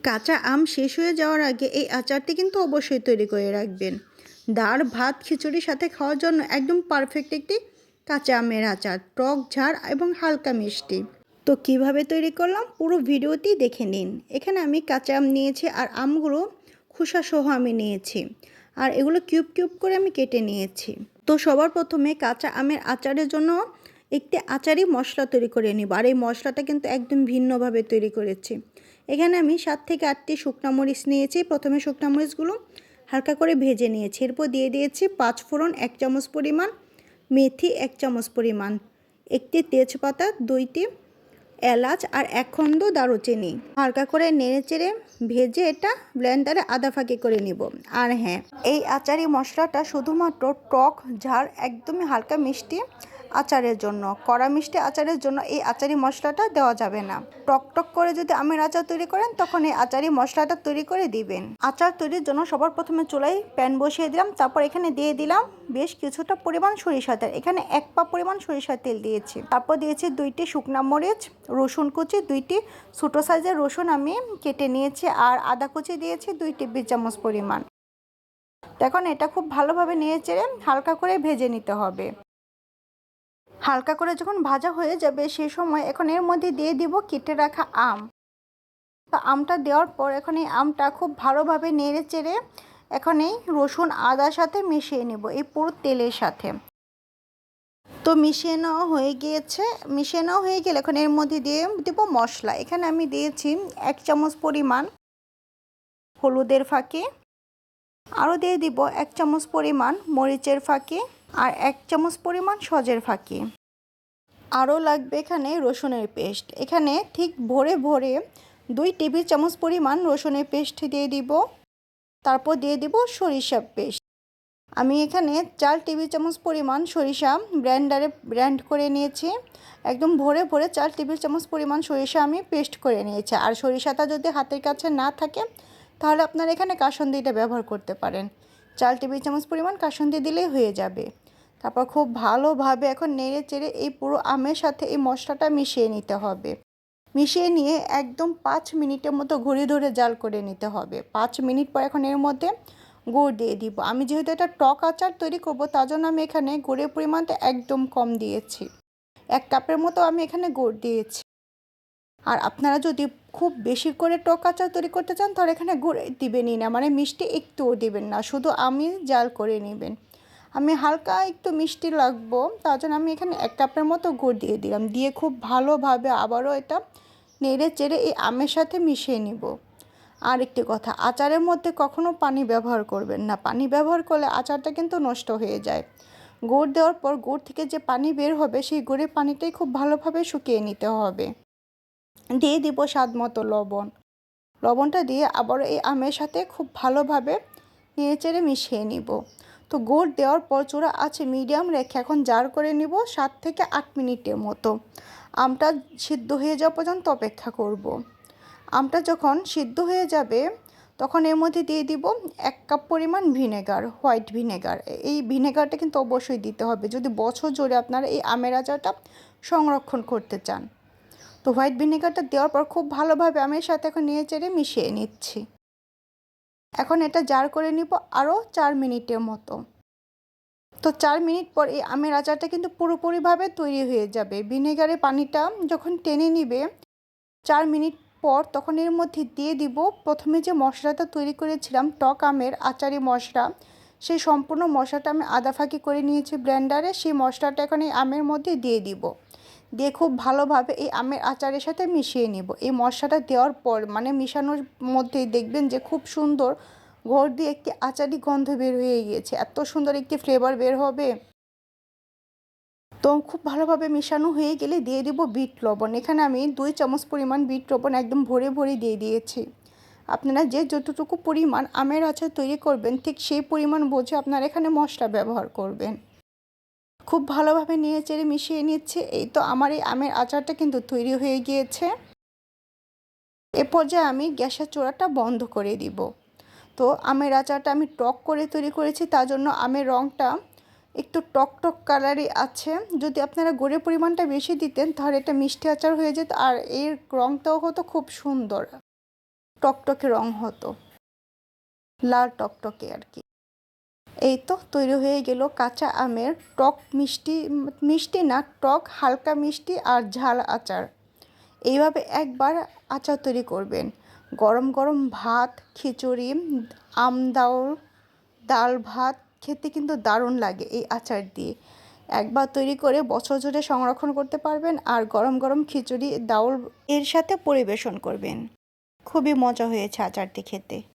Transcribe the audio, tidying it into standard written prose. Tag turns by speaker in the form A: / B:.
A: কাঁচা আম শেষ হয়ে যাওয়ার আগে এই আচারটি কিন্তু অবশ্যই তৈরি করে রাখবেন। ডাল, ভাত, খিচুড়ির সাথে খাওয়ার জন্য একদম পারফেক্ট একটি কাঁচা আমের আচার, টক, ঝাল এবং হালকা মিষ্টি। তো কিভাবে তৈরি করলাম পুরো ভিডিওটি দেখে নিন। এখানে আমি কাঁচা আম নিয়েছি আর আমগুলো খোসাসহ আমি নিয়েছি, আর এগুলো কিউব কিউব করে আমি কেটে নিয়েছি। তো সবার প্রথমে কাঁচা আমের আচারের জন্য একটি আচারি মশলা তৈরি করে নিব, আর এই মশলাটা কিন্তু একদম ভিন্নভাবে তৈরি করেছি। এখানে আমি 7 থেকে 8টি শুকনো মরিচ নিয়েছি। প্রথমে শুকনো মরিচগুলো হালকা করে ভেজে নিয়েছি। এরপর দিয়ে দিয়েছি 5 ফোড়ন 1 চামচ পরিমাণ, মেথি 1 চামচ পরিমাণ, একটি তেজপাতা, 2টি এলাচ আর 1 খণ্ড দারুচিনি। হালকা করে নেড়েচেড়ে ভেজে এটা ব্লেন্ডারে আধা ফাঁকি করে নিব। আর হ্যাঁ, এই আচারি মশলাটা শুধুমাত্র টক, ঝাল, একদমই হালকা মিষ্টি আচারের জন্য, কড়া মিষ্টি আচারের জন্য এই আচারি মশলাটা দেওয়া যাবে না। টক টক করে যদি আমের আচার তৈরি করেন তখন এই আচারি মশলাটা তৈরি করে দিবেন। আচার তৈরির জন্য সবার প্রথমে চুলায় প্যান বসিয়ে দিলাম। তারপর এখানে দিয়ে দিলাম বেশ কিছুটা পরিমাণ সরিষার তেল। এখানে 1 পা পরিমাণ সরিষার তেল দিয়েছি। তারপর দিয়েছি 2টি শুকনা মরিচ, রসুন কুচি, 2টি ছোটো সাইজের রসুন আমি কেটে নিয়েছি, আর আদা কুচি দিয়েছি 2 টেবিল চামচ পরিমাণ। এখন এটা খুব ভালোভাবে নেড়েচেড়ে হালকা করে ভেজে নিতে হবে। হালকা করে যখন ভাজা হয়ে যাবে সেই সময় এখন এর মধ্যে দিয়ে দিব কেটে রাখা আম। তো আমটা দেওয়ার পর এখন এই আমটা খুব ভালোভাবে নেড়ে চেড়ে এখন এই রসুন আদার সাথে মিশিয়ে নেব এই পুরো তেলের সাথে। তো মিশিয়ে নেওয়া হয়ে গিয়েছে। মিশিয়ে নেওয়া হয়ে গেলে এখন এর মধ্যে দিয়ে দেবো মশলা। এখানে আমি দিয়েছি 1 চামচ পরিমাণ হলুদের ফাঁকি, আরও দিয়ে দিব 1 চামচ পরিমাণ মরিচের ফাঁকি, আর 1 চামচ পরিমাণ সজের ফাঁকি। আরও লাগবে এখানে রসুনের পেস্ট। এখানে ঠিক ভরে ভরে 2 টেবিল চামচ পরিমাণ রসুনের পেস্ট দিয়ে দিব। তারপর দিয়ে দিব সরিষা পেস্ট। আমি এখানে 4 টেবিল চামচ পরিমাণ সরিষা ব্লেন্ডারে ব্লেন্ড করে নিয়েছি। একদম ভরে ভরে 4 টেবিল চামচ পরিমাণ সরিষা আমি পেস্ট করে নিয়েছি। আর সরিষাটা যদি হাতের কাছে না থাকে তাহলে আপনারা এখানে কাসুন্দিটা ব্যবহার করতে পারেন। 4 টেবিল চামচ পরিমাণ কাসুন্দি দিলেই হয়ে যাবে। তারপর খুব ভালোভাবে এখন নেড়ে চেড়ে এই পুরো আমের সাথে এই মশলাটা মিশিয়ে নিতে হবে। মিশিয়ে নিয়ে একদম 5 মিনিটের মতো ঘড়ি ধরে জাল করে নিতে হবে। 5 মিনিট পর এখন এর মধ্যে গুড় দিয়ে দিব। আমি যেহেতু এটা টক আচার তৈরি করব তার জন্য আমি এখানে গুড়ের পরিমাণটা একদম কম দিয়েছি। 1 কাপের মতো আমি এখানে গুড় দিয়েছি। আর আপনারা যদি খুব বেশি করে টক আচার তৈরি করতে চান তাহলে এখানে গুড় দিবেনই না, মানে মিষ্টি একটুও দিবেন না, শুধু আমি জাল করে নেবেন। আমি হালকা একটু মিষ্টি লাগবো তার জন্য আমি এখানে 1 কাপের মতো গুড় দিয়ে দিলাম। দিয়ে খুব ভালোভাবে আবারও এটা নেড়ে চেড়ে এই আমের সাথে মিশিয়ে নিব। আর একটি কথা, আচারের মধ্যে কখনো পানি ব্যবহার করবেন না। পানি ব্যবহার করলে আচারটা কিন্তু নষ্ট হয়ে যায়। গুড় দেওয়ার পর গুড় থেকে যে পানি বের হবে সেই গুড়ের পানিটাই খুব ভালোভাবে শুকিয়ে নিতে হবে। দিয়ে দিব স্বাদ মতো লবণ। লবণটা দিয়ে আবার এই আমের সাথে খুব ভালোভাবে নেড়েচেড়ে মিশিয়ে নিব। তো গুড় দেওয়ার পর চূড়া আছে মিডিয়াম রেখে এখন জার করে নিব 7 থেকে 8 মিনিটের মতো। আমটা সিদ্ধ হয়ে যাওয়া পর্যন্ত অপেক্ষা করব। আমটা যখন সিদ্ধ হয়ে যাবে তখন এর মধ্যে দিয়ে দিব 1 কাপ পরিমাণ ভিনেগার, হোয়াইট ভিনেগার। এই ভিনেগারটা কিন্তু অবশ্যই দিতে হবে যদি বছর জুড়ে আপনারা এই আমের আচারটা সংরক্ষণ করতে চান। তো হোয়াইট ভিনেগারটা দেওয়ার পর খুব ভালোভাবে আমের সাথে এখন নেড়েচেড়ে মিশিয়ে নিচ্ছি। এখন এটা জার করে নিব আরও 4 মিনিটের মতো। তো 4 মিনিট পর এই আমের আচারটা কিন্তু পুরোপুরিভাবে তৈরি হয়ে যাবে। ভিনেগারের পানিটা যখন টেনে নিবে 4 মিনিট পর তখন এর মধ্যে দিয়ে দিব প্রথমে যে মশলাটা তৈরি করেছিলাম টক আমের আচারি মশলা, সেই সম্পূর্ণ মশলাটা আমি আধা ফাঁকি করে নিয়েছি ব্লেন্ডারে। সেই মশলাটা এখন এই আমের মধ্যে দিয়ে দিব। দিয়ে খুব ভালোভাবে এই আমের আচারের সাথে মিশিয়ে নিব। এই মশলাটা দেওয়ার পর মানে মিশানোর মধ্যেই দেখবেন যে খুব সুন্দর ঘর দিয়ে একটি আচারি গন্ধ বের হয়ে গিয়েছে, এত সুন্দর একটি ফ্লেভার বের হবে। তো খুব ভালোভাবে মেশানো হয়ে গেলে দিয়ে দিব বিট লবণ। এখানে আমি 2 চামচ পরিমাণ বিট লবণ একদম ভরে ভরে দিয়ে দিয়েছি। আপনারা যে যতটুকু পরিমাণ আমের আচার তৈরি করবেন ঠিক সেই পরিমাণ বুঝে আপনারা এখানে মশলা ব্যবহার করবেন। খুব ভালোভাবে নেড়েচেড়ে মিশিয়ে নিচ্ছে। এই তো আমার এই আমের আচারটা কিন্তু তৈরি হয়ে গিয়েছে। এ পর্যায়ে আমি গ্যাসের চুলাটা বন্ধ করে দিব। তো আমের আচারটা আমি টক করে তৈরি করেছি তার জন্য আমের রঙটা একটু টক টক কালারই আছে। যদি আপনারা গুড়ের পরিমাণটা বেশি দিতেন তাহলে এটা মিষ্টি আচার হয়ে যেত আর এর রঙটাও হতো খুব সুন্দর। টকটকে রং হতো, লাল টকটকে আর কি। এই তো তৈরি হয়ে গেল কাঁচা আমের টক মিষ্টি, মিষ্টি না টক হালকা মিষ্টি আর ঝাল আচার। এইভাবে একবার আচার তৈরি করবেন। গরম গরম ভাত, খিচুড়ি, আম ডাউল, ডাল ভাত খেতে কিন্তু দারুণ লাগে এই আচার দিয়ে। একবার তৈরি করে বছর জুড়ে সংরক্ষণ করতে পারবেন আর গরম গরম খিচুড়ি ডাউল এর সাথে পরিবেশন করবেন। খুবই মজা হয়েছে আচারটি খেতে।